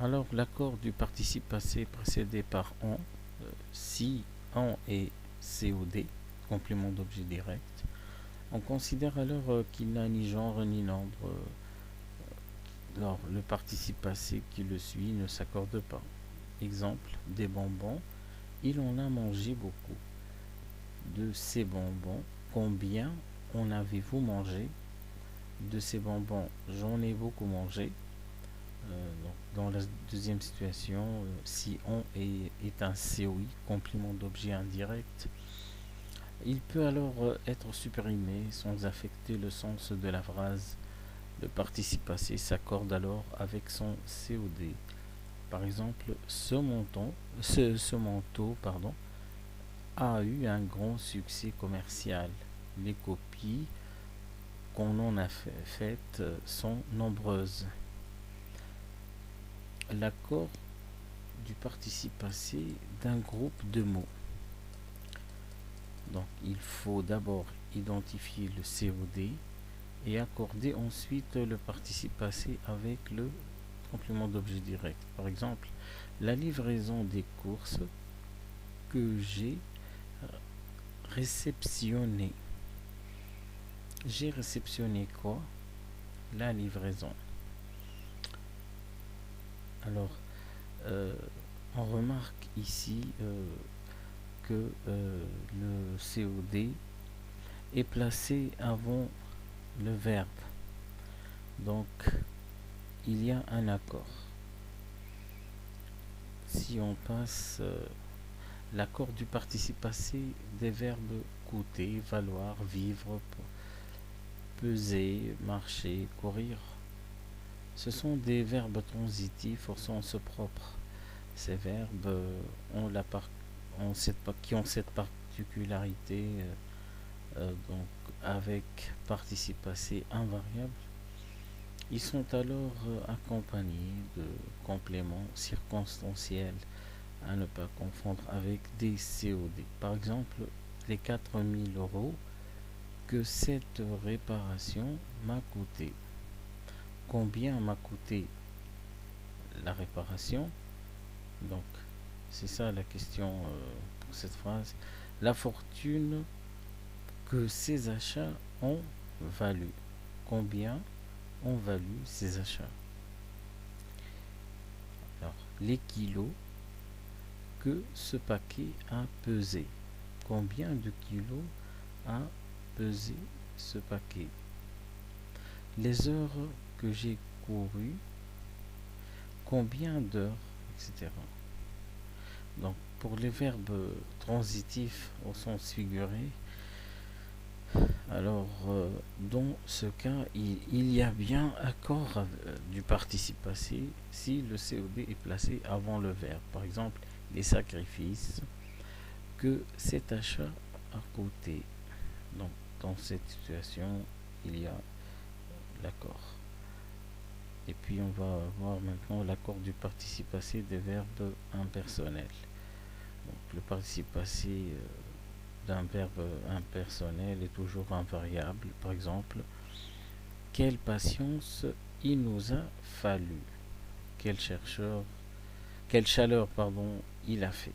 Alors, l'accord du participe passé précédé par on, si on est COD, complément d'objet direct, on considère alors qu'il n'a ni genre ni nombre. Alors, le participe passé qui le suit ne s'accorde pas. Exemple, des bonbons. Il en a mangé beaucoup. De ces bonbons, combien en avez-vous mangé? De ces bonbons, j'en ai beaucoup mangé. Donc, dans la deuxième situation, si on est un COI, complément d'objet indirect, il peut alors être supprimé sans affecter le sens de la phrase. Le participe passé s'accorde alors avec son COD. Par exemple, ce manteau a eu un grand succès commercial. Les copies qu'on en a faites sont nombreuses. L'accord du participe passé d'un groupe de mots. Donc il faut d'abord identifier le COD et accorder ensuite le participe passé avec le complément d'objet direct. Par exemple, la livraison des courses que j'ai réceptionné. J'ai réceptionné quoi? La livraison. Alors, on remarque ici que le COD est placé avant le verbe. Donc, il y a un accord. Si on passe l'accord du participe passé des verbes coûter, valoir, vivre, peser, marcher, courir, ce sont des verbes transitifs au sens propre. Ces verbes qui ont cette particularité, donc avec participe passé invariable, ils sont alors accompagnés de compléments circonstanciels à ne pas confondre avec des COD. Par exemple, les 4 000 € que cette réparation m'a coûté. Combien m'a coûté la réparation? Donc, c'est ça la question pour cette phrase. La fortune que ces achats ont valu. Combien ont valu ces achats? Alors, les kilos que ce paquet a pesé. Combien de kilos a pesé ce paquet? Les heures que j'ai courues. Combien d'heures, etc. Donc, pour les verbes transitifs au sens figuré, alors dans ce cas, il y a bien accord du participe passé si le COD est placé avant le verbe. Par exemple, les sacrifices que cet achat a coûté. Donc, dans cette situation, il y a l'accord. Et puis, on va voir maintenant l'accord du participe passé des verbes impersonnels. Donc, le participe passé d'un verbe impersonnel est toujours invariable. Par exemple, quelle patience il nous a fallu. Quelle chaleur il a fait.